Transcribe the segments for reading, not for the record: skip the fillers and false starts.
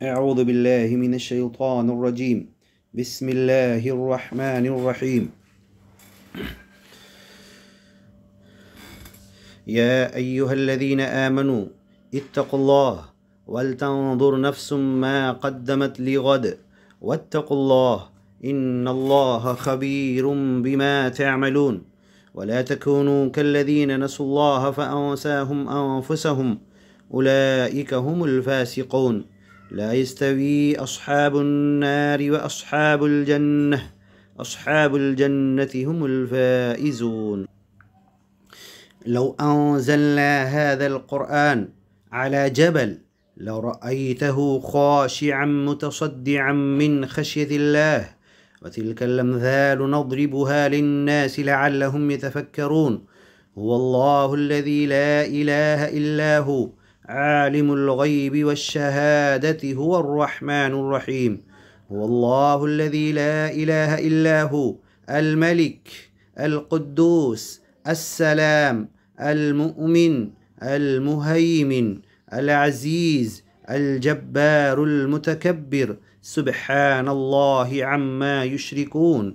اعوذ باللہ من الشیطان الرجیم بسم اللہ الرحمن الرحیم یا ایہا الذین آمنوا اتقوا اللہ ولتنظر نفس ما قدمت لغد واتقوا اللہ ان اللہ خبیر بما تعملون ولا تكونوا كالذين نسوا الله فأنساهم أنفسهم أولئك هم الفاسقون لا يستوي أصحاب النار وأصحاب الجنة أصحاب الجنة هم الفائزون لو أنزلنا هذا القرآن على جبل لرأيته خاشعا متصدعا من خشية الله وتلك الأمثال نضربها للناس لعلهم يتفكرون هو الله الذي لا إله إلا هو عالم الغيب والشهادة هو الرحمن الرحيم هو الله الذي لا إله إلا هو الملك القدوس السلام المؤمن المهيمن العزيز الجبار المتكبر سبحان الله عما يشركون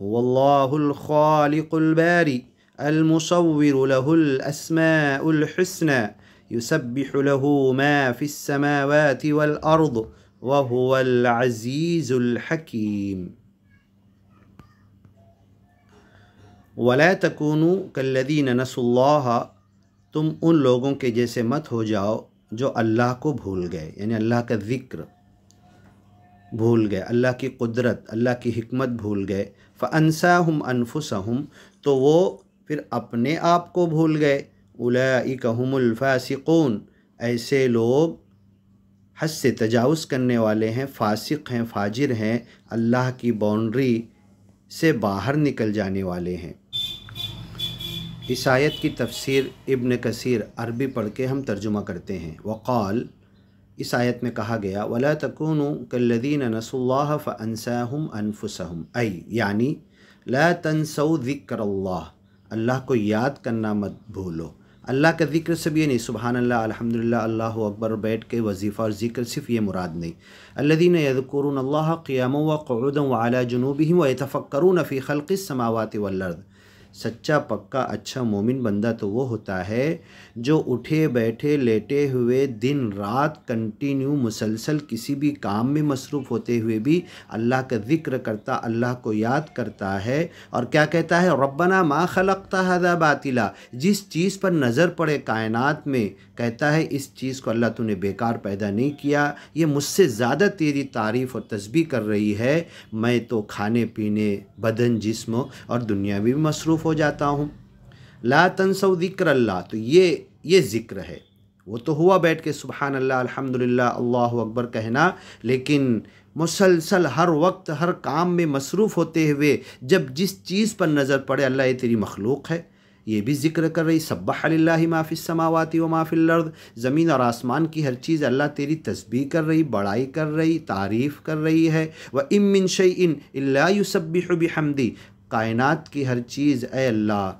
هو الله الخالق البارئ المصور له الأسماء الحسنى يسبح له ما في السماوات والأرض وهو العزيز الحكيم ولا تكونوا كالذين نسوا الله تم ان لوگوں کے جیسے مت ہو جاؤ جو اللہ کو بھول گئے، یعنی اللہ کا ذکر بھول گئے، اللہ کی قدرت، اللہ کی حکمت بھول گئے۔ فَأَنْسَاهُمْ أَنفُسَهُمْ تو وہ پھر اپنے آپ کو بھول گئے۔ أُولَئِكَ هُمُ الْفَاسِقُونَ ایسے لوگ حد سے تجاوز کرنے والے ہیں، فاسق ہیں، فاجر ہیں، اللہ کی باؤنڈری سے باہر نکل جانے والے ہیں۔ اس آیت کی تفسیر ابن کثیر عربی پڑھ کے ہم ترجمہ کرتے ہیں۔ وقال اس آیت میں کہا گیا وَلَا تَكُونُوا كَالَّذِينَ نَسُوا اللَّهَ فَأَنْسَاهُمْ أَنفُسَهُمْ یعنی لا تنسوا ذکر اللہ کو یاد کرنا مت بھولو۔ اللہ کا ذکر صرف یہ نہیں سبحان اللہ الحمدللہ اللہ اکبر بیٹھ کے وظیفہ اور ذکر صرف یہ مراد نہیں۔ الذین یذکرون اللہ قیاما وقعودا وعلی جنوبہم ویتفکرون فی خلق السماوات والارض سچا پکا اچھا مومن بندہ تو وہ ہوتا ہے جو اٹھے بیٹھے لیٹے ہوئے دن رات کنٹینیو مسلسل کسی بھی کام میں مصروف ہوتے ہوئے بھی اللہ کا ذکر کرتا، اللہ کو یاد کرتا ہے، اور کیا کہتا ہے ربنا ما خلقت ھذا باطلا، جس چیز پر نظر پڑے کائنات میں کہتا ہے اس چیز کو اللہ تو نے بیکار پیدا نہیں کیا، یہ مجھ سے زیادہ تیری تعریف اور تسبیح کر رہی ہے، میں تو کھانے پینے بدن جسم اور دنیا میں بھی مصروف ہو جاتا ہوں۔ لا تنسوا ذکر اللہ تو یہ ذکر ہے، وہ تو ہوا بیٹھ کے سبحان اللہ الحمدللہ اللہ اکبر کہنا، لیکن مسلسل ہر وقت ہر کام میں مصروف ہوتے ہوئے جب جس چیز پر نظر پڑے اللہ یہ تیری مخلوق ہے، یہ بھی ذکر کر رہی سبح للہ ما فی السماوات و ما فی الارض زمین اور آسمان کی ہر چیز اللہ تیری تسبیح کر رہی، بڑائی کر رہی، تعریف کر رہی ہے۔ وَإِن مِّن شَيْءٍ إِلَّا يُسَبِّحُ بِحَمْدِهِ کائنات کی ہر چیز اے اللہ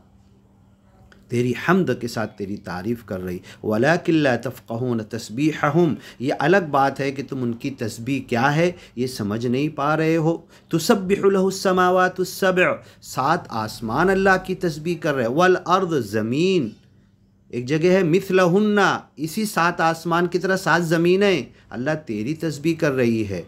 تیری حمد کے ساتھ تیری تعریف کر رہی۔ وَلَكِن لَا تَفْقَهُونَ تَسْبِيحَهُمْ یہ الگ بات ہے کہ تم ان کی تسبیح کیا ہے یہ سمجھ نہیں پا رہے ہو۔ تُسَبِّحُ لَهُ السَّمَاوَاتُ السَّبْعُ سات آسمان اللہ کی تسبیح کر رہے، وَالْأَرْض زمین، ایک جگہ ہے مِثْلَهُنَّ اسی سات آسمان کی طرح سات زمینیں اللہ تیری تسبیح کر رہی ہے۔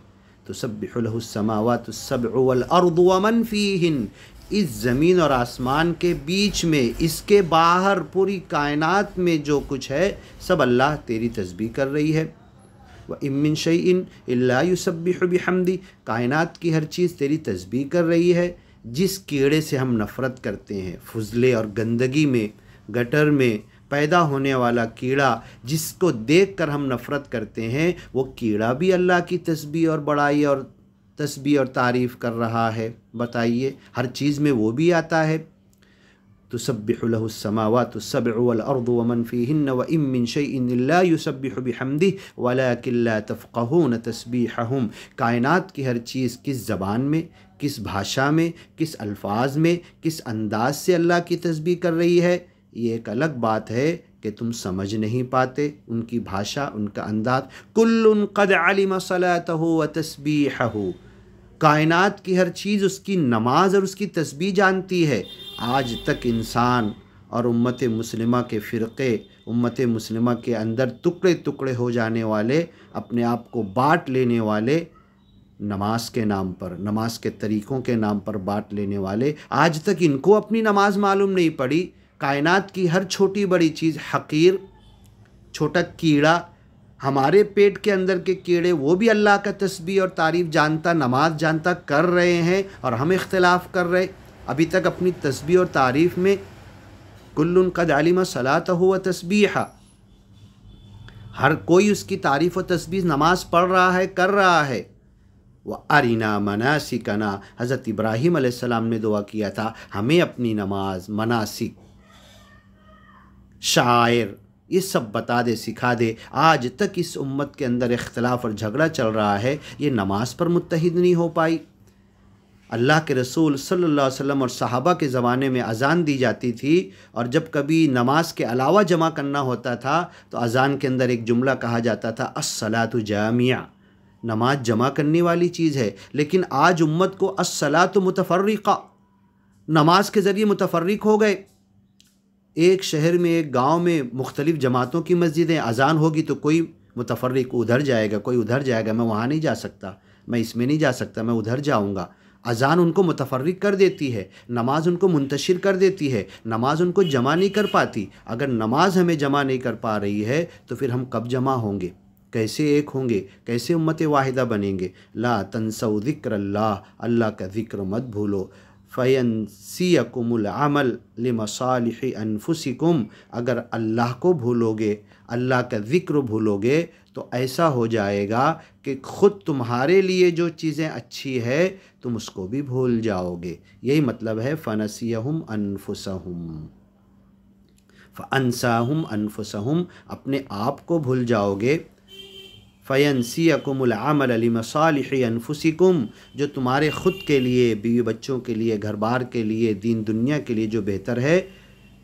تُسَبِّحُ لَهُ السَّمَاوَاتُ السَّبْعُ وَالْأَرْضُ وَمَنْ فِيهِنَّ اس زمین اور آسمان کے بیچ میں، اس کے باہر پوری کائنات میں جو کچھ ہے سب اللہ تیری تسبیح کر رہی ہے۔ وَإِن مِّن شَيْءٍ إِلَّا يُسَبِّحُ بِحَمْدِهِ کائنات کی ہر چیز تیری تسبیح کر رہی ہے۔ جس کیڑے سے ہم نفرت کرتے ہیں، فضلے اور گندگی میں گٹر میں پیدا ہونے والا کیڑا جس کو دیکھ کر ہم نفرت کرتے ہیں، وہ کیڑا بھی اللہ کی تسبیح اور بڑائی اور تسبیح اور تعریف کر رہا ہے۔ بتائیے ہر چیز میں وہ بھی آتا ہے۔ تسبح له السماوات السبع والأرض ومن فيهن وإن من شيء إلا يسبح بحمده ولكن لا تفقهون تسبيحهم کائنات کی ہر چیز کس زبان میں، کس بھاشا میں، کس الفاظ میں، کس انداز سے اللہ کی تسبیح کر رہی ہے، یہ ایک الگ بات ہے کہ تم سمجھ نہیں پاتے ان کی بھاشا، ان کا انداز. کل قد علم صلاته و تسبیحہ، کائنات کی ہر چیز اس کی نماز اور اس کی تسبیح جانتی ہے. آج تک انسان اور امت مسلمہ کے فرقے، امت مسلمہ کے اندر ٹکڑے ٹکڑے ہو جانے والے، اپنے آپ کو بانٹ لینے والے، نماز کے نام پر، نماز کے طریقوں کے نام پر بانٹ لینے والے، آج تک ان کو اپنی نماز معلوم نہیں پڑی. کائنات کی ہر چھوٹی بڑی چیز، حقیر چھوٹا کیڑا، ہمارے پیٹ کے اندر کے کیڑے، وہ بھی اللہ کا تسبیح اور تعریف جانتا، نماز جانتا کر رہے ہیں، اور ہم اختلاف کر رہے. ابھی تک اپنی تسبیح اور تعریف میں کل قد علم صلاته و تسبیحہ، ہر کوئی اس کی تعریف و تسبیح نماز پڑھ رہا ہے، کر رہا ہے. وَأَرِنَا مَنَاسِكَنَا، حضرت ابراہیم علیہ السلام نے دعا کیا تھا ہمیں اپنی نماز، مناسک، شعائر، یہ سب بتا دے، سکھا دے. آج تک اس امت کے اندر اختلاف اور جھگڑا چل رہا ہے، یہ نماز پر متحد نہیں ہو پائی. اللہ کے رسول صلی اللہ علیہ وسلم اور صحابہ کے زمانے میں اذان دی جاتی تھی، اور جب کبھی نماز کے علاوہ جمع کرنا ہوتا تھا تو اذان کے اندر ایک جملہ کہا جاتا تھا الصلاۃ جامعہ، نماز جمع کرنے والی چیز ہے. لیکن آج امت کو الصلاۃ متفرقہ، نماز کے ذریعے متفرق ہو گئے. ایک شہر میں، ایک گاؤں میں مختلف جماعتوں کی مسجدیں، اذان ہوگی تو کوئی متفرق ادھر جائے گا، کوئی ادھر جائے گا، میں وہاں نہیں جا سکتا، میں اس میں نہیں جا سکتا، میں ادھر جاؤں گا. اذان ان کو متفرق کر دیتی ہے، نماز ان کو منتشر کر دیتی ہے، نماز ان کو جمع نہیں کر پاتی. اگر نماز ہمیں جمع نہیں کر پا رہی ہے تو پھر ہم کب جمع ہوں گے؟ کیسے ایک ہوں گے؟ کیسے امت واحدہ بنیں گے؟ لا تنسوا ذکر اللہ، اللہ کا ذکر مت بھولو. فینسیکم العمل لمصالح انفسکم، اگر اللہ کو بھولو گے، اللہ کا ذکر بھولو گے تو ایسا ہو جائے گا کہ خود تمہارے لیے جو چیزیں اچھی ہے تم اس کو بھی بھول جاؤ گے. یہی مطلب ہے فنسیہم انفسہم، فانساہم انفسہم، اپنے آپ کو بھول جاؤ گے. فینسیکم العمل لمصالح انفسکم، جو تمہارے خود کے لیے، بیوی بچوں کے لیے، گھر بار کے لیے، دین دنیا کے لیے جو بہتر ہے،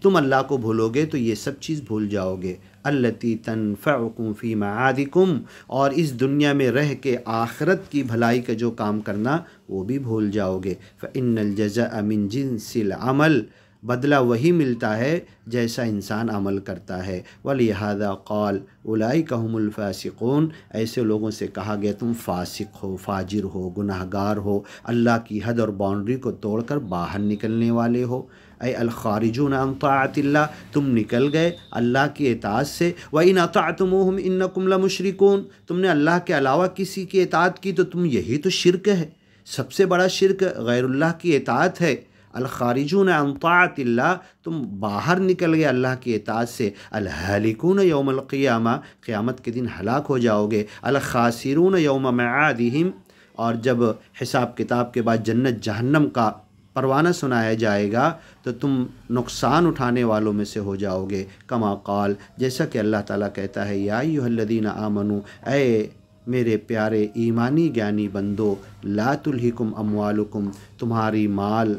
تم اللہ کو بھولو گے تو یہ سب چیز بھول جاؤ گے. التی تنفعکم فی معادکم، اور اس دنیا میں رہ کے آخرت کی بھلائی کا جو کام کرنا وہ بھی بھول جاؤ گے. فإن الجزاء من جنس العمل، بدلہ وہی ملتا ہے جیسا انسان عمل کرتا ہے. وَلِهَذَا قال اولئک هم الفاسقون، ایسے لوگوں سے کہا گیا تم فاسق ہو، فاجر ہو، گناہ گار ہو، اللہ کی حد اور باؤنڈری کو توڑ کر باہر نکلنے والے ہو. اے الخارجون عن طاعت اللہ، تم نکل گئے اللہ کی اطاعت سے. وَإِنْ أَطَعْتُمُوهُمْ إِنَّكُمْ لَمُشْرِكُونَ، تم نے اللہ کے علاوہ کسی کی اطاعت کی تو تم، یہی تو شرک ہے، سب سے بڑا شرک غیر اللہ کی اطاعت ہے. الخارجون عن طاعت اللہ، تم باہر نکل گئے اللہ کی اطاعت سے. الہالکون یوم القیامہ، قیامت کے دن ہلاک ہو جاؤ گے. الخاسرون یوم معادہم، اور جب حساب کتاب کے بعد جنت جہنم کا پروانہ سنایا جائے گا تو تم نقصان اٹھانے والوں میں سے ہو جاؤ گے. کما قال، جیسا کہ اللہ تعالیٰ کہتا ہے یا ایھا الذین آمنوا، اے میرے پیارے ایمانی گیانی بندو، لا تلہکم اموالکم، تمہاری مال،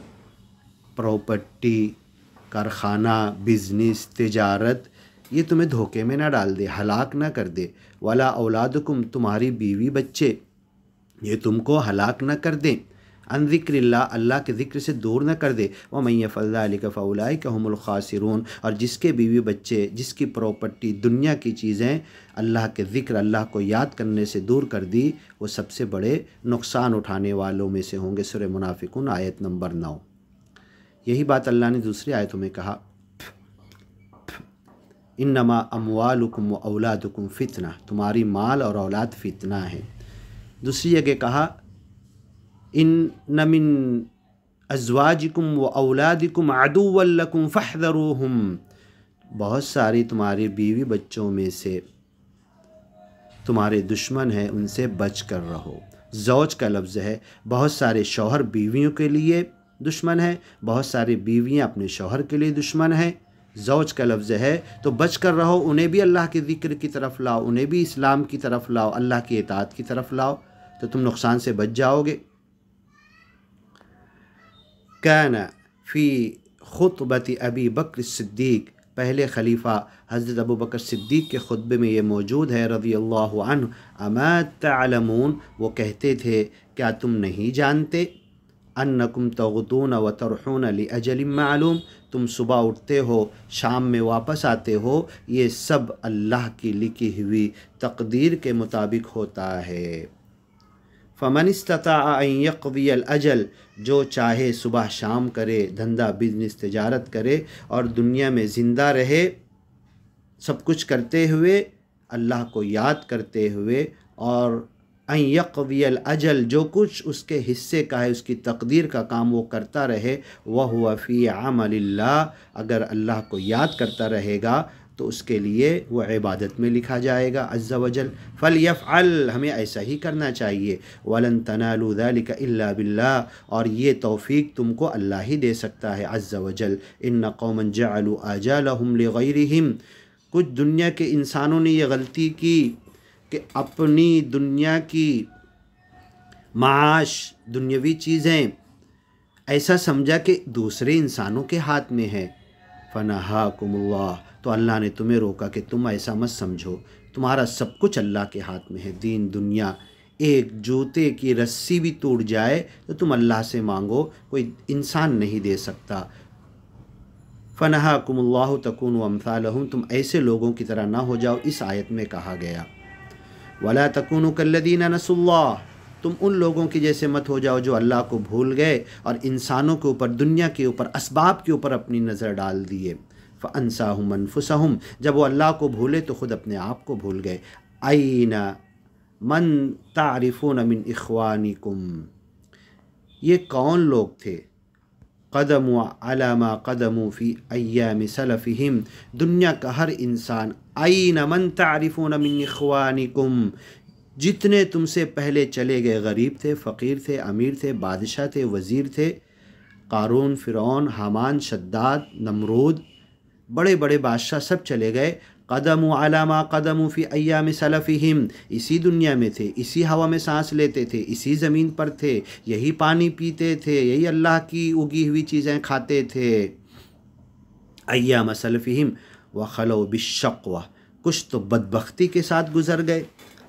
پراپرٹی، کارخانہ، بزنس، تجارت، یہ تمہیں دھوکے میں نہ ڈال دے، ہلاک نہ کر دے. ولا اولادکم، تمہاری بیوی بچے، یہ تم کو ہلاک نہ کر دیں. عن ذکر اللہ، اللہ کے ذکر سے دور نہ کر دے. ومن یفعل ذلک فاولئک هم الخاسرون، اور جس کے بیوی بچے، جس کی پراپرٹی، دنیا کی چیزیں اللہ کے ذکر، اللہ کو یاد کرنے سے دور کر دی، وہ سب سے بڑے نقصان اٹھانے والوں میں سے ہوں گے. سورہ منافقون آیت نمبر 9. یہی بات اللہ نے دوسری آیتوں میں کہا انما اموالکم و اولادکم فتنہ، تمہاری مال اور اولاد فتنہ ہے. دوسری جگہ کہا ان من ازواجکم و اولادکم عدوا لکم فاحذروہم، بہت ساری تمہاری بیوی بچوں میں سے تمہارے دشمن ہیں، ان سے بچ کر رہو. زوج کا لفظ ہے، بہت سارے شوہر بیویوں کے لیے دشمن ہیں، بہت ساری بیویاں اپنے شوہر کے لیے دشمن ہیں. زوج کا لفظ ہے تو بچ کر رہو، انہیں بھی اللہ کے ذکر کی طرف لاؤ، انہیں بھی اسلام کی طرف لاؤ، اللہ کی اطاعت کی طرف لاؤ تو تم نقصان سے بچ جاؤ گے. کان فی خطبۃ ابی بکر الصدیق، پہلے خلیفہ حضرت ابوبکر صدیق کے خطبے میں یہ موجود ہے رضی اللہ عنہ، اما تعلمون، وہ کہتے تھے کیا تم نہیں جانتے، انکم تغدون و ترحون لاجل معلوم، تم صبح اٹھتے ہو شام میں واپس آتے ہو، یہ سب اللہ کی لکھی ہوئی تقدیر کے مطابق ہوتا ہے۔ فمن استطاع ان یقضی الاجل، جو چاہے صبح شام کرے، دھندا بزنس تجارت کرے اور دنیا میں زندہ رہے، سب کچھ کرتے ہوئے، اللہ کو یاد کرتے ہوئے، اور ان یقضی الاجل، جو کچھ اس کے حصے کا ہے، اس کی تقدیر کا کام وہ کرتا رہے، وہو فی عمل اللہ، اگر اللہ کو یاد کرتا رہے گا تو اس کے لیے وہ عبادت میں لکھا جائے گا عز وجل۔ فلیفعل، ہمیں ایسا ہی کرنا چاہیے۔ ولن تنالوا ذلک الا باللہ، اور یہ توفیق تم کو اللہ ہی دے سکتا ہے عز وجل۔ ان قوما جعلوا آجالہم لغیرہم، کچھ دنیا کے انسانوں نے یہ غلطی کی کہ اپنی دنیا کی معاش، دنیاوی چیزیں ایسا سمجھا کہ دوسرے انسانوں کے ہاتھ میں ہے۔ فنہاکم اللہ، تو اللہ نے تمہیں روکا کہ تم ایسا مت سمجھو، تمہارا سب کچھ اللہ کے ہاتھ میں ہے، دین دنیا۔ ایک جوتے کی رسی بھی ٹوٹ جائے تو تم اللہ سے مانگو، کوئی انسان نہیں دے سکتا۔ فنہاکم اللہ تکونوا امثالہم، تم ایسے لوگوں کی طرح نہ ہو جاؤ، اس آیت میں کہا گیا۔ ولا تکونوا کالذین نسوا اللہ، تم ان لوگوں کی جیسے مت ہو جاؤ جو اللہ کو بھول گئے اور انسانوں کے اوپر، دنیا کے اوپر، اسباب کے اوپر اپنی نظر ڈال دیے۔ فانساہم انفسہم، جب وہ اللہ کو بھولے تو خود اپنے آپ کو بھول گئے۔ این من تعرفون من اخوانکم، یہ کون لوگ تھے؟ قدموا علی ما قدموا فی ایام سلفہم، دنیا کا ہر انسان، این من تعرفون من اخوانکم، جتنے تم سے پہلے چلے گئے، غریب تھے، فقیر تھے، امیر تھے، بادشاہ تھے، وزیر تھے، قارون، فرعون، حامان، شداد، نمرود، بڑے بڑے بادشاہ سب چلے گئے۔ قدموا علی ما قدموا فی ایام سلفہم، اسی دنیا میں تھے، اسی ہوا میں سانس لیتے تھے، اسی زمین پر تھے، یہی پانی پیتے تھے، یہی اللہ کی اگی ہوئی چیزیں کھاتے تھے۔ ایام سلفہم وخلوا بالشقوہ، کچھ تو بدبختی کے ساتھ گزر گئے،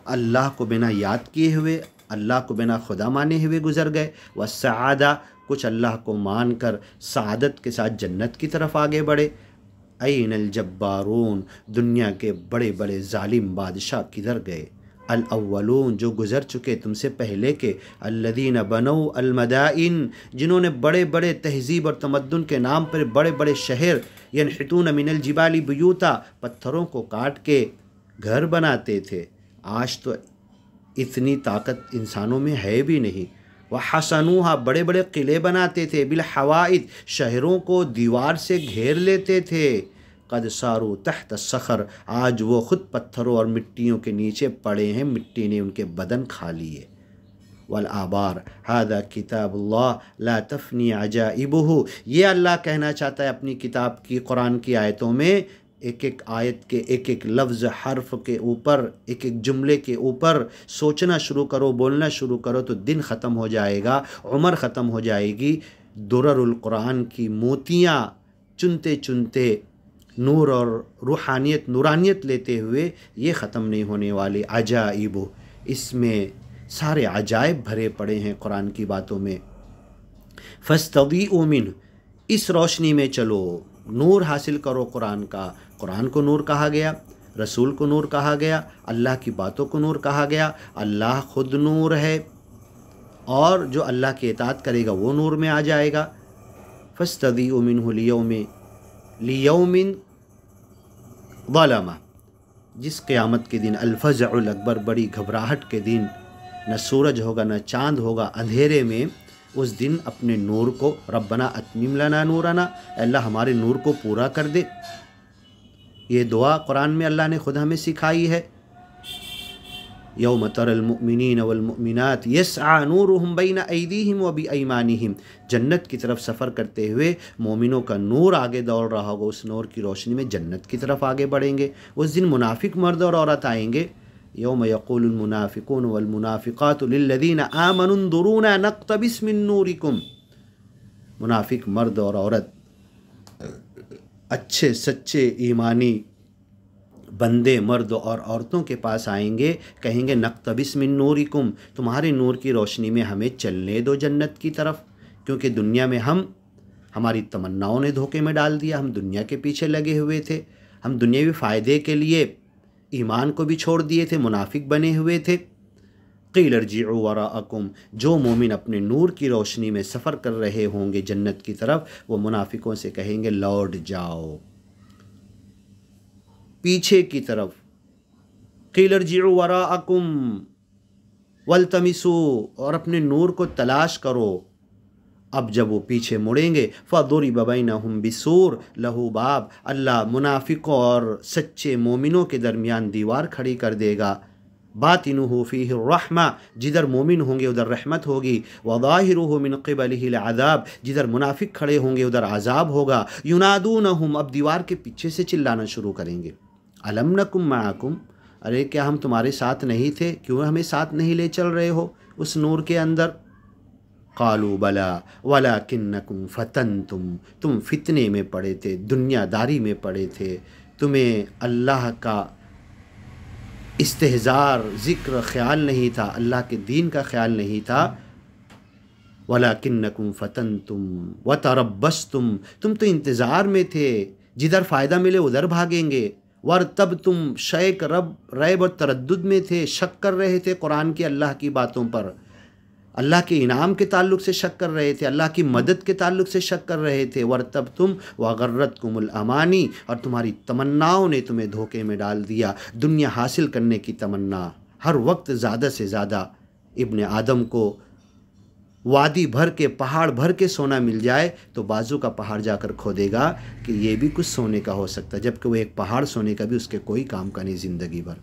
اللہ کو بنا یاد کیے ہوئے، اللہ کو بنا خدا مانے ہوئے گزر گئے۔ والسعادہ، کچھ اللہ کو مان کر سعادت کے ساتھ جنت کی طرف آگے بڑھے۔ این الجبارون، دنیا کے بڑے بڑے ظالم بادشاہ کدھر گئے؟ الاولون، جو گزر چکے تم سے پہلے کے، الذین بنوا المدائن، جنہوں نے بڑے بڑے تہذیب اور تمدن کے نام پر بڑے بڑے شہر، ینحتون من الجبال بیوتا، پتھروں کو کاٹ کے گھر بناتے تھے۔ آج تو اتنی طاقت انسانوں میں ہے بھی نہیں۔ وحسنوہا، بڑے بڑے قلعے بناتے تھے، بالحوائط، شہروں کو دیوار سے گھیر لیتے تھے۔ قد ساروا تحت الصخر، آج وہ خود پتھروں اور مٹیوں کے نیچے پڑے ہیں، مٹی نے ان کے بدن کھا لیے۔ والآبار ھذا کتاب اللہ لا تفنی عجائبہ، یہ اللہ کہنا چاہتا ہے اپنی کتاب کی، قرآن کی آیتوں میں، ایک ایک آیت کے ایک ایک لفظ، حرف کے اوپر، ایک ایک جملے کے اوپر سوچنا شروع کرو، بولنا شروع کرو تو دن ختم ہو جائے گا، عمر ختم ہو جائے گی۔ درر القرآن کی موتیاں چنتے چنتے، نور اور روحانیت، نورانیت لیتے ہوئے، یہ ختم نہیں ہونے والے۔ عجائب، اس میں سارے عجائب بھرے پڑے ہیں قرآن کی باتوں میں۔ فاستضیئوا منہ، اس روشنی میں چلو، نور حاصل کرو قرآن کا۔ قرآن کو نور کہا گیا، رسول کو نور کہا گیا، اللہ کی باتوں کو نور کہا گیا، اللہ خود نور ہے، اور جو اللہ کی اطاعت کرے گا وہ نور میں آ جائے گا۔ فاستضیئوا منہ لیوم ظلمہ، جس قیامت کے دن، الفزع الاکبر، بڑی گھبراہٹ کے دن، نہ سورج ہوگا نہ چاند ہوگا، اندھیرے میں، اس دن اپنے نور کو، ربنا اتمم لنا نورنا، اے اللہ ہمارے نور کو پورا کر دے۔ یہ دعا قرآن میں اللہ نے خود ہمیں سکھائی ہے۔ یوم تری المؤمنین والمؤمنات یسعی نورہم بین ایدیہم وبایمانہم، جنت کی طرف سفر کرتے ہوئے مومنوں کا نور آگے دوڑ رہا ہوگا، اس نور کی روشنی میں جنت کی طرف آگے بڑھیں گے۔ اس دن منافق مرد اور عورت آئیں گے، یوم یقول المنافقون والمنافقات للذین آمنوا انظرونا نقتبس من نورکم، منافق مرد اور عورت اچھے سچے ایمانی بندے مرد اور عورتوں کے پاس آئیں گے، کہیں گے نقتبس من نورکم، تمہارے نور کی روشنی میں ہمیں چلنے دو جنت کی طرف، کیونکہ دنیا میں ہماری تمناؤں نے دھوکے میں ڈال دیا، ہم دنیا کے پیچھے لگے ہوئے تھے، ہم دنیاوی فائدے کے لیے ایمان کو بھی چھوڑ دیے تھے، منافق بنے ہوئے تھے۔ قیل ارجعوا وراءکم، جو مومن اپنے نور کی روشنی میں سفر کر رہے ہوں گے جنت کی طرف، وہ منافقوں سے کہیں گے لوٹ جاؤ پیچھے کی طرف۔ قیل ارجعوا وراءکم والتمسوا، اور اپنے نور کو تلاش کرو۔ اب جب وہ پیچھے مڑیں گے فضرب بینہم بسور لہ باب، اللہ منافقوں اور سچے مومنوں کے درمیان دیوار کھڑی کر دے گا، باطنہ فیہ الرحمہ، جدھر مومن ہوں گے ادھر رحمت ہوگی، وظاہرہ من قبلہ العذاب، جدھر منافق کھڑے ہوں گے ادھر عذاب ہوگا۔ ینادونہم، اب دیوار کے پیچھے سے چلانا شروع کریں گے، الم نکم معکم، ارے کیا ہم تمہارے ساتھ نہیں تھے، کیوں ہمیں ساتھ نہیں لے چل رہے ہو اس نور کے اندر؟ قالوا بلا ولکنکم فتنتم، تم فتنے میں پڑے تھے، دنیا داری میں پڑے تھے، تمہیں اللہ کا استحضار ذکر خیال نہیں تھا، اللہ کے دین کا خیال نہیں تھا۔ وَلَكِنَّكُمْ فَتَنْتُمْ وَتَرَبَّصْتُمْ، تم تو انتظار میں تھے، جدھر فائدہ ملے ادھر بھاگیں گے۔ وَارْتَبْتُمْ، شک ریب اور تردد میں تھے، شک کر رہے تھے قرآن کی اللہ کی باتوں پر، اللہ کے انعام کے تعلق سے شک کر رہے تھے، اللہ کی مدد کے تعلق سے شک کر رہے تھے۔ وَارْتَبْتُمْ وَغَرَّتْكُمُ الْأَمَانِي، اور تمہاری تمناؤں نے تمہیں دھوکے میں ڈال دیا، دنیا حاصل کرنے کی تمنا، ہر وقت زیادہ سے زیادہ۔ ابن آدم کو وادی بھر کے پہاڑ بھر کے سونا مل جائے تو بازو کا پہاڑ جا کر کھودے گا کہ یہ بھی کچھ سونے کا ہو سکتا ہے، جبکہ وہ ایک پہاڑ سونے کا بھی اس کے کوئی کام کا نہیں زندگی بھر۔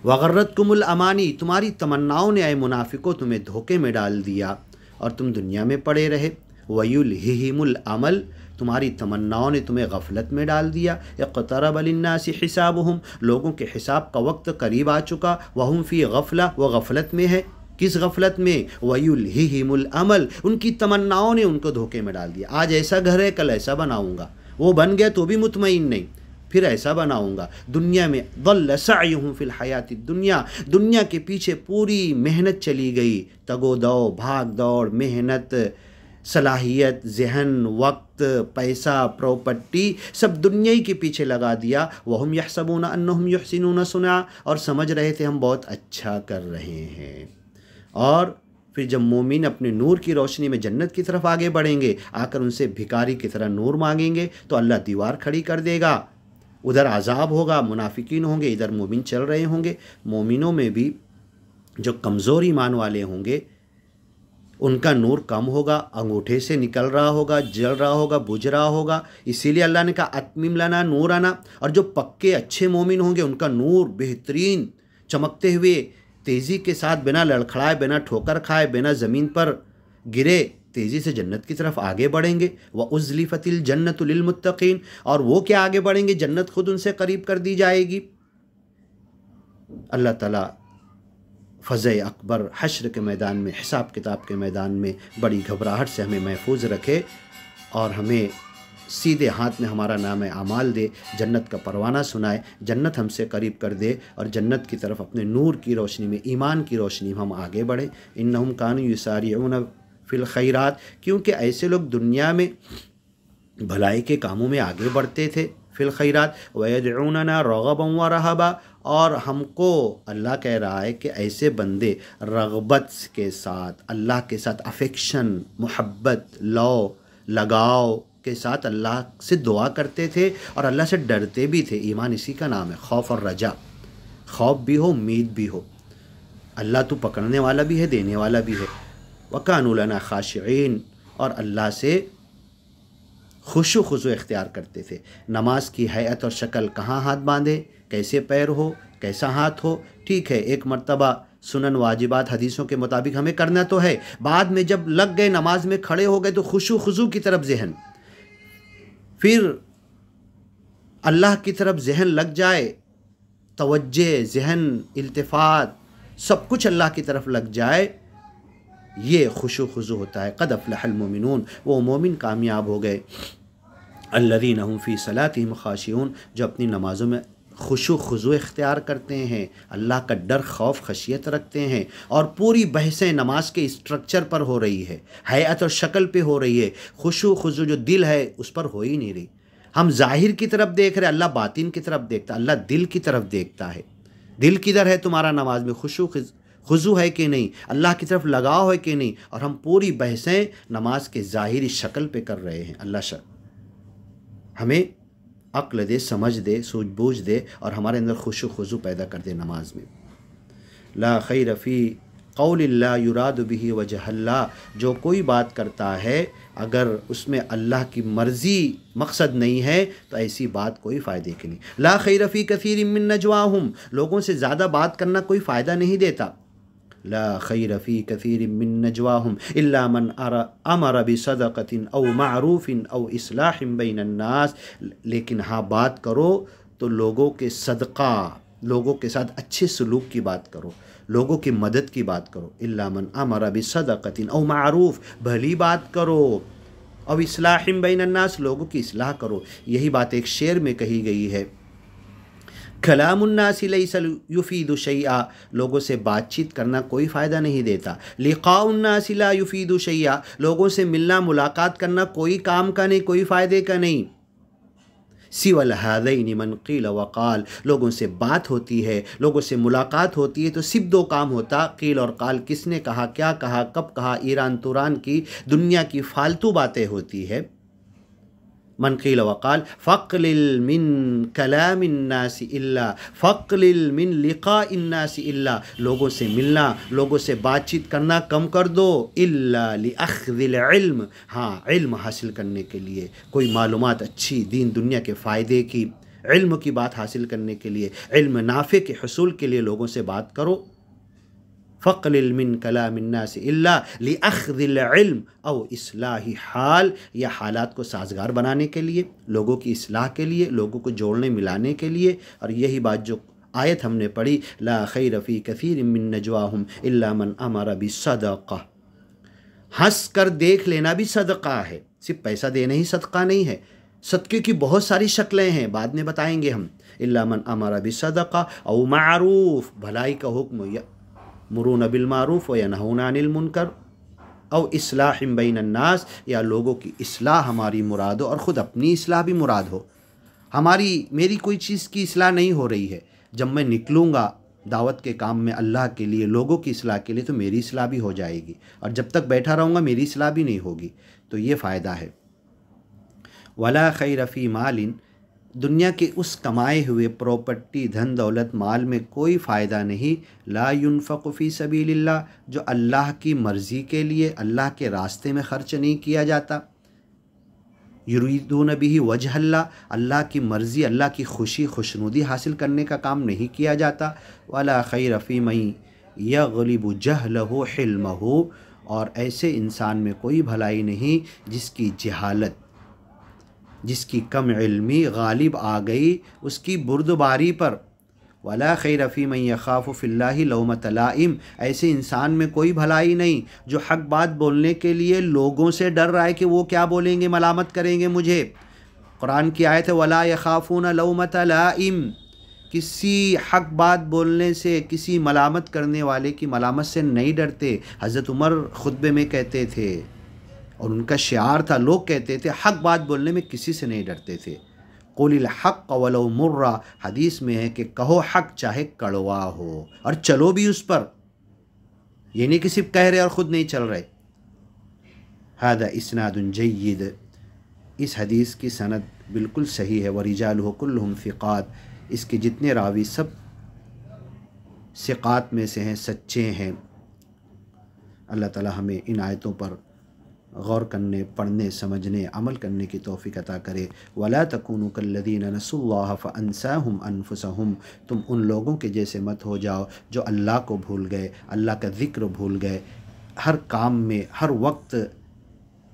وغرتکم الامانی، تمہاری تمناؤں نے اے منافقوں تمہیں دھوکے میں ڈال دیا اور تم دنیا میں پڑے رہے۔ ویلہہم العمل، تمہاری تمناؤں نے تمہیں غفلت میں ڈال دیا۔ اقترب للناس حسابہم، لوگوں کے حساب کا وقت قریب آ چکا۔ وہم فی غفلہ، وہ غفلت میں ہے۔ کس غفلت میں؟ ویلہہم العمل، ان کی تمناؤں نے ان کو دھوکے میں ڈال دیا۔ آج ایسا گھر ہے کل ایسا بناؤں گا، وہ بن گیا تو بھی مطمئن نہیں، پھر ایسا بناؤں گا۔ دنیا میں ضل سعیہم فی الحیات الدنیا، دنیا کے پیچھے پوری محنت چلی گئی، تگ و دو، بھاگ دوڑ، محنت، صلاحیت، ذہن، وقت، پیسہ، پراپرٹی، سب دنیا ہی کے پیچھے لگا دیا۔ وہم یحسبون انہم یحسنون صنعا، اور سمجھ رہے تھے ہم بہت اچھا کر رہے ہیں۔ اور پھر جب مومن اپنے نور کی روشنی میں جنت کی طرف آگے بڑھیں گے، آ کر ان سے بھکاری کی طرح نور مانگیں گے تو اللہ دیوار کھڑی کر دے گا، ادھر عذاب ہوگا، منافقین ہوں گے، ادھر مومن چل رہے ہوں گے۔ مومنوں میں بھی جو کمزور ایمان والے ہوں گے ان کا نور کم ہوگا، انگوٹھے سے نکل رہا ہوگا، جل رہا ہوگا، بجھ رہا ہوگا۔ اسی لیے اللہ نے کہا اتمم لنا نورنا، اور جو پکے اچھے مومن ہوں گے ان کا نور بہترین چمکتے ہوئے تیزی کے ساتھ، بنا لڑکھڑائے، بنا ٹھوکر کھائے، بنا زمین پر گرے، تیزی سے جنت کی طرف آگے بڑھیں گے۔ وَأُزْلِفَتِ الْجَنَّةُ لِلْمُتَّقِينَ، اور وہ کیا آگے بڑھیں گے، جنت خود ان سے قریب کر دی جائے گی۔ اللہ تعالیٰ فضع اکبر حشر کے میدان میں، حساب کتاب کے میدان میں بڑی گھبراہٹ سے ہمیں محفوظ رکھے اور ہمیں سیدھے ہاتھ میں ہمارا نام اعمال دے، جنت کا پروانہ سنائے، جنت ہم سے قریب کر دے اور جنت کی طرف اپنے نور کی روشنی میں، ایمان کی روشنی میں ہم آگے بڑھیں۔ انہم کانوا یسارعون فی الخیرات، کیونکہ ایسے لوگ دنیا میں بھلائی کے کاموں میں آگے بڑھتے تھے، فی الخیرات، ویدعوننا رغبا ورہبا، اور ہم کو اللہ کہہ رہا ہے کہ ایسے بندے رغبت کے ساتھ، اللہ کے ساتھ افیکشن، محبت، لگاؤ کے ساتھ اللہ سے دعا کرتے تھے اور اللہ سے ڈرتے بھی تھے۔ ایمان اسی کا نام ہے، خوف اور رجا، خوف بھی ہو، امید بھی ہو، اللہ تو پکڑنے والا بھی ہے، دینے والا بھی ہے۔ وَكَانُوا لَنَا خَاشِعِينَ، اور اللہ سے خشوع خضوع اختیار کرتے تھے۔ نماز کی ہیئت اور شکل، کہاں ہاتھ باندھے، کیسے پیر ہو، کیسا ہاتھ ہو، ٹھیک ہے ایک مرتبہ سنن واجبات حدیثوں کے مطابق ہمیں کرنا تو ہے، بعد میں جب لگ گئے نماز میں کھڑے ہو گئے تو خشوع خضوع کی طرف ذہن، پھر اللہ کی طرف ذہن لگ جائے، توجہ، ذہن، التفات، سب کچھ اللہ کی طرف لگ جائے، یہ خشوع خضوع ہوتا ہے۔ قد افلح المومنون، وہ مومن کامیاب ہو گئے۔ الذین هم فی صلاتہم خاشعون، جو اپنی نمازوں میں خشوع خضوع اختیار کرتے ہیں، اللہ کا ڈر خوف خشیت رکھتے ہیں، اور پوری بحثیں نماز کے اسٹرکچر پر ہو رہی ہے، ہیئت اور شکل پہ ہو رہی ہے، خشوع خضوع جو دل ہے اس پر ہو ہی نہیں رہی۔ ہم ظاہر کی طرف دیکھ رہے، اللہ باطن کی طرف دیکھتا، اللہ دل کی طرف دیکھتا ہے۔ دل کدھر ہے تمہارا نماز میں؟ خضوع ہے کہ نہیں، اللہ کی طرف لگاؤ ہے کہ نہیں؟ اور ہم پوری بحثیں نماز کے ظاہری شکل پہ کر رہے ہیں۔ اللہ ہمیں عقل دے، سمجھ دے، سوجھ بوجھ دے، اور ہمارے اندر خشوع خضوع پیدا کر دے نماز میں۔ لا خیر فی قول اللہ یراد بہ وجہ اللہ، جو کوئی بات کرتا ہے اگر اس میں اللہ کی مرضی مقصد نہیں ہے تو ایسی بات کوئی فائدے کی نہیں۔ لا خیر فی کثیر من نجواہم، لوگوں سے زیادہ بات کرنا کوئی فائدہ نہیں دیتا۔ لا خیر فی کثیر من نجواہم الا من امر بصدقۃ او معروف او اصلاح بین الناس، لیکن ہاں بات کرو تو لوگوں کے صدقہ، لوگوں کے ساتھ اچھے سلوک کی بات کرو، لوگوں کی مدد کی بات کرو۔ الا من امر بصدقۃ او معروف، بھلی بات کرو، او اصلاح بین الناس، لوگوں کی اصلاح کرو۔ یہی بات ایک شعر میں کہی گئی ہے، کلام الناس لیس یفید شیئا، لوگوں سے بات چیت کرنا کوئی فائدہ نہیں دیتا۔ لقاء الناس لا یفید شیئا، لوگوں سے ملنا ملاقات کرنا کوئی کام کا نہیں، کوئی فائدے کا نہیں۔ سوى الهذین من قیل وقال، لوگوں سے بات ہوتی ہے، لوگوں سے ملاقات ہوتی ہے تو صرف دو کام ہوتا، قیل اور قال، کس نے کہا، کیا کہا، کب کہا، ایران توران کی دنیا کی فالتو باتیں ہوتی ہے۔ من قیل وقال فقلل من کلام الناس الا، فقلل من لقاء الناس الا، لوگوں سے ملنا، لوگوں سے بات چیت کرنا کم کر دو، الا لاخذ العلم، ہاں علم حاصل کرنے کے لیے، کوئی معلومات اچھی دین دنیا کے فائدے کی، علم کی بات حاصل کرنے کے لیے، علم نافع کے حصول کے لیے لوگوں سے بات کرو۔ فقلل من کلام الناس الا لاخذ العلم او اصلاح حال، یا حالات کو سازگار بنانے کے لیے، لوگوں کی اصلاح کے لیے، لوگوں کو جوڑنے ملانے کے لیے۔ اور یہی بات جو آیت ہم نے پڑھی، لا خیر فی کثیر من نجواہم الا من امر بالصدقہ، ہنس کر دیکھ لینا بھی صدقہ ہے، صرف پیسہ دینا ہی صدقہ نہیں ہے، صدقے کی بہت ساری شکلیں ہیں، بعد میں بتائیں گے ہم۔ الا من امر بالصدقہ او معروف، بھلائی کا حکم، مرون بالمعروف وینہون عن المنکر، او اصلاح بین الناس، یا لوگوں کی اصلاح ہماری مراد ہو، اور خود اپنی اصلاح بھی مراد ہو۔ میری کوئی چیز کی اصلاح نہیں ہو رہی ہے، جب میں نکلوں گا دعوت کے کام میں اللہ کے لیے، لوگوں کی اصلاح کے لیے، تو میری اصلاح بھی ہو جائے گی، اور جب تک بیٹھا رہوں گا میری اصلاح بھی نہیں ہوگی، تو یہ فائدہ ہے۔ ولا خیر فی مال، دنیا کے اس کمائے ہوئے پراپرٹی، دھن دولت، مال میں کوئی فائدہ نہیں، لا ينفق فی سبیل اللہ، جو اللہ کی مرضی کے لیے، اللہ کے راستے میں خرچ نہیں کیا جاتا۔ یریدون بہ وجہ اللہ، اللہ کی مرضی، اللہ کی خوشی خوشنودی حاصل کرنے کا کام نہیں کیا جاتا۔ ولا خیر فی من یغلب جہلہ حلمہ، اور ایسے انسان میں کوئی بھلائی نہیں جس کی جہالت، جس کی کم علمی غالب آ گئی اس کی بردباری پر۔ ولا خیر فی من یخاف فی اللہ لومۃ لائم، ایسے انسان میں کوئی بھلائی نہیں جو حق بات بولنے کے لیے لوگوں سے ڈر رہا ہے کہ وہ کیا بولیں گے، ملامت کریں گے مجھے۔ قرآن کی آیت ہے ولا یخافون لومۃ لائم، کسی حق بات بولنے سے، کسی ملامت کرنے والے کی ملامت سے نہیں ڈرتے۔ حضرت عمر خطبے میں کہتے تھے، اور ان کا شعار تھا، لوگ کہتے تھے حق بات بولنے میں کسی سے نہیں ڈرتے تھے۔ قول الحق ولو مرہ، حدیث میں ہے کہ کہو حق چاہے کڑوا ہو، اور چلو بھی اس پر، یہ نہیں کہ صرف کہہ رہے اور خود نہیں چل رہے۔ ھذا اسناد جید، اس حدیث کی سند بالکل صحیح ہے، ورجالہ کلہم ثقات، اس کے جتنے راوی سب ثقات میں سے ہیں، سچے ہیں۔ اللہ تعالی ہمیں ان آیتوں پر غور کرنے، پڑھنے، سمجھنے، عمل کرنے کی توفیق عطا کرے۔ وَلَا تَكُونُوا كَالَّذِينَ نَسُوا اللَّهَ فَأَنسَاهُمْ أَنفُسَهُمْ، تم ان لوگوں کے جیسے مت ہو جاؤ جو اللہ کو بھول گئے، اللہ کا ذکر بھول گئے، ہر کام میں، ہر وقت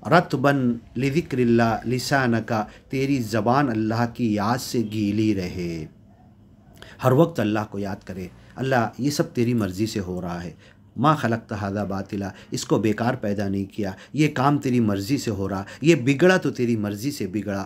رتباً لذکر اللہ لسانکا، تیری زبان اللہ کی یاد سے گیلی رہے، ہر وقت اللہ کو یاد کرے، اللہ یہ سب تیری مرضی سے ہو رہا ہے، ما خلقت ھذا باطلا، اس کو بیکار پیدا نہیں کیا، یہ کام تیری مرضی سے ہو رہا، یہ بگڑا تو تیری مرضی سے بگڑا،